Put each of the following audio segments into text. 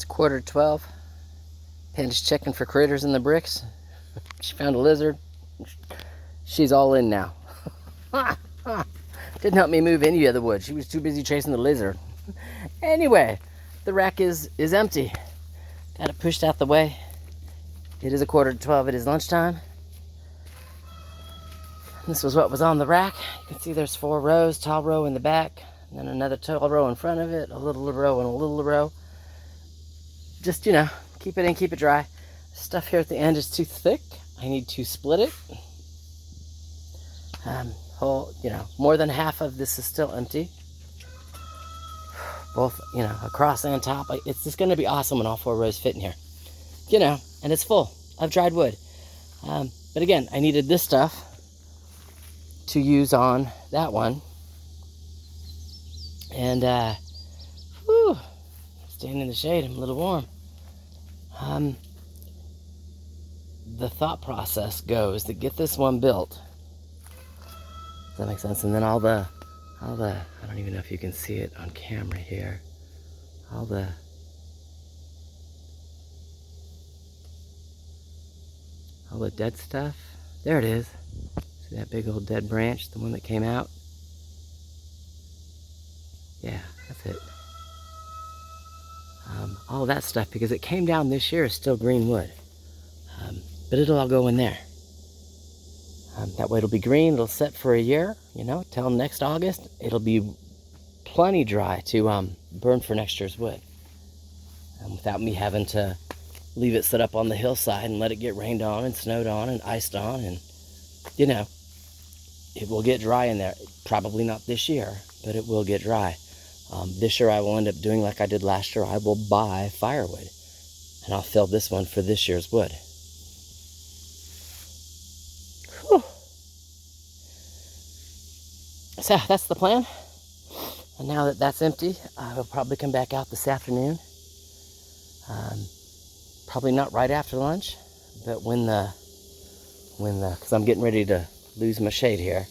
It's 11:45. Panda's checking for critters in the bricks. She found a lizard. She's all in now. Didn't help me move any of the wood. She was too busy chasing the lizard. Anyway, the rack is empty. Got it pushed out the way. It is 11:45. It is lunchtime. This was what was on the rack. You can see there's 4 rows, tall row in the back, and then another tall row in front of it, a little row and a little row. Just, keep it in, keep it dry. Stuff here at the end is too thick. I need to split it. More than half of this is still empty. Both, across and top. It's just going to be awesome when all 4 rows fit in here. And it's full of dried wood. But again, I needed this stuff to use on that one. And, staying in the shade, I'm a little warm. The thought process goes to get this one built. Does that make sense? And then all the, I don't even know if you can see it on camera here. All the dead stuff. There it is. See that big old dead branch, the one that came out? Yeah, that's it. All of that stuff, because it came down this year, is still green wood. But it'll all go in there. That way it'll be green, it'll set for a year, till next August. It'll be plenty dry to burn for next year's wood. Without me having to leave it set up on the hillside and let it get rained on and snowed on and iced on. And, it will get dry in there. Probably not this year, but it will get dry. This year I will end up doing like I did last year. I will buy firewood, and I'll fill this one for this year's wood. Whew. So that's the plan. And now that that's empty, I will probably come back out this afternoon. Probably not right after lunch, but because I'm getting ready to lose my shade here.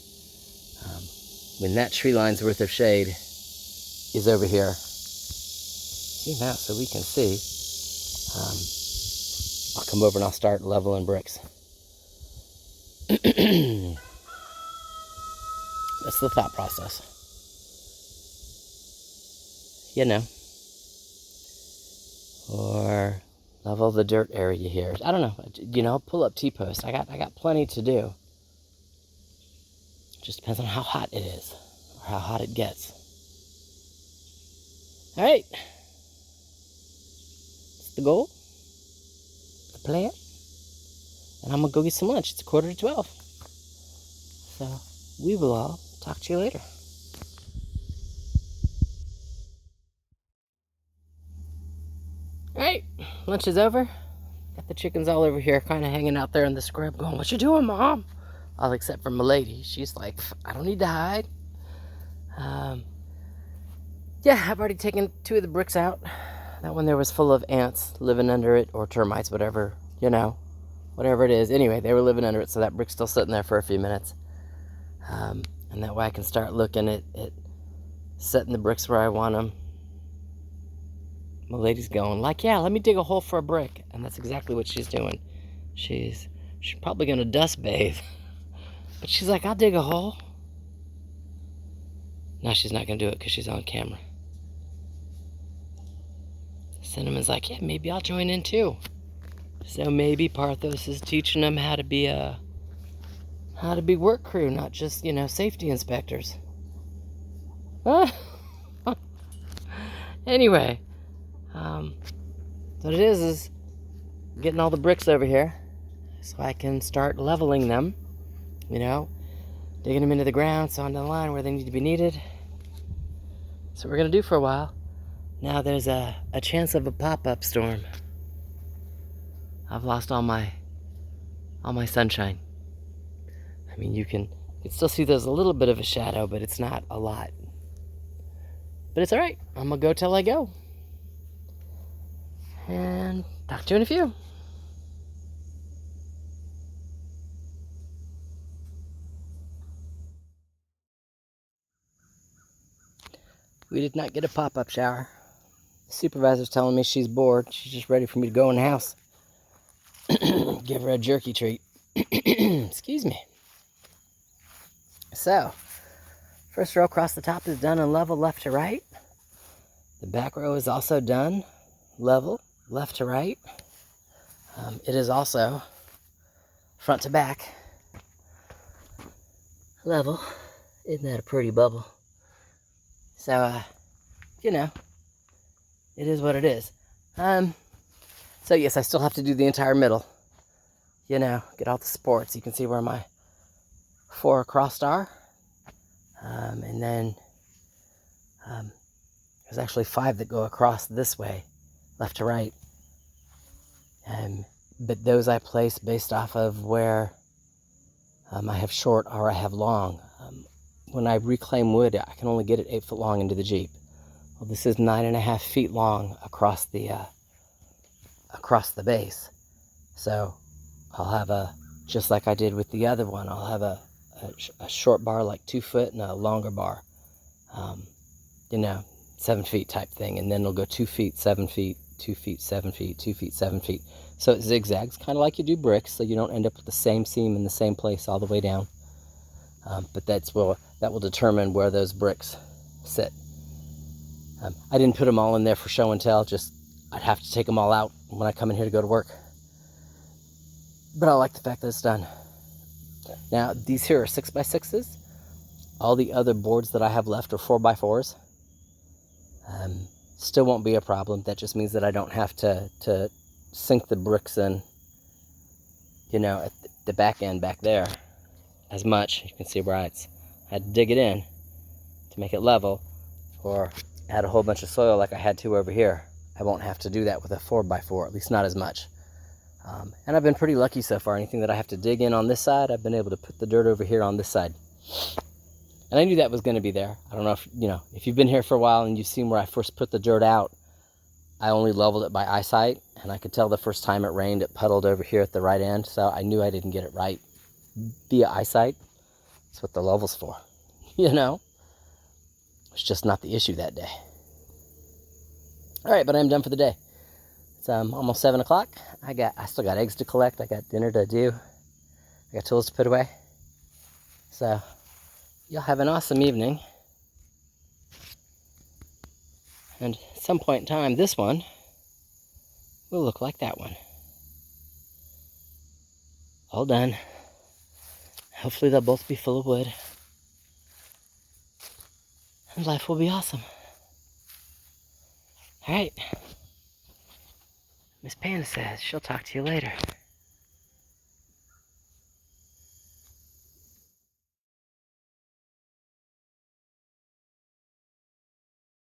When that tree line's worth of shade is over here. Zoom out so we can see. I'll come over and I'll start leveling bricks. That's the thought process. Or level the dirt area here. I don't know. Pull up T-post. I got plenty to do. Just depends on how hot it is, or how hot it gets. All right. That's the goal, the plan. And I'm gonna go get some lunch. It's 11:45. So we will all talk to you later. All right, lunch is over. Got the chickens all over here, kind of hanging out there in the scrub, going, "What you doing, Mom?" All except for my lady. She's like, "I don't need to hide." Yeah, I've already taken 2 of the bricks out. That one there was full of ants living under it, or termites, whatever, whatever it is. Anyway, they were living under it, so that brick's still sitting there for a few minutes. And that way I can start looking at setting the bricks where I want them. My lady's going, yeah, let me dig a hole for a brick. And that's exactly what she's doing. She's probably going to dust bathe. But she's like, I'll dig a hole. No, she's not going to do it because she's on camera. Cinnamon's like, yeah, maybe I'll join in too. So maybe Parthos is teaching them how to be work crew, not just, safety inspectors. Anyway, what it is getting all the bricks over here so I can start leveling them, digging them into the ground, so on the line where they need to be needed. That's what we're going to do for a while. Now there's a chance of a pop-up storm. I've lost all my sunshine. I mean, you can still see there's a little bit of a shadow, but it's not a lot. But it's all right. I'm going to go till I go. And talk to you in a few. We did not get a pop-up shower. The supervisor's telling me she's bored. She's just ready for me to go in the house. Give her a jerky treat. Excuse me. So, first row across the top is done and level left to right. The back row is also done level left to right. It is also front to back level. Isn't that a pretty bubble? So, you know, it is what it is. So yes, I still have to do the entire middle. You know, get all the supports. You can see where my 4 across are. And then there's actually 5 that go across this way, left to right. But those I place based off of where I have short or I have long. When I reclaim wood, I can only get it 8 foot long into the Jeep. Well, this is 9.5 feet long across the base. So I'll have just like I did with the other one, I'll have a short bar like 2 foot and a longer bar, 7 feet type thing. And then it'll go 2 feet, 7 feet, 2 feet, 7 feet, 2 feet, 7 feet. So it zigzags, kind of like you do bricks, so you don't end up with the same seam in the same place all the way down. But that will determine where those bricks sit. I didn't put them all in there for show and tell, just I'd have to take them all out when I come in here to go to work. But I like the fact that it's done. Now, these here are 6x6s. All the other boards that I have left are 4x4s. Still won't be a problem. That just means that I don't have to sink the bricks in, at the back end back there as much. You can see where I had to dig it in to make it level, or add a whole bunch of soil like I had to over here. I won't have to do that with a 4x4, at least not as much. And I've been pretty lucky so far. Anything that I have to dig in on this side, I've been able to put the dirt over here on this side. And I knew that was going to be there. I don't know if you've been here for a while and you've seen where I first put the dirt out, I only leveled it by eyesight, and I could tell the first time it rained, it puddled over here at the right end, so I knew I didn't get it right via eyesight. That's what the level's for, It's just not the issue that day. All right, but I'm done for the day. It's almost 7 o'clock. I still got eggs to collect. I got dinner to do. I got tools to put away. So, y'all have an awesome evening. And at some point in time, this one will look like that one. All done. Hopefully they'll both be full of wood. And life will be awesome. All right. Miss Panda says she'll talk to you later.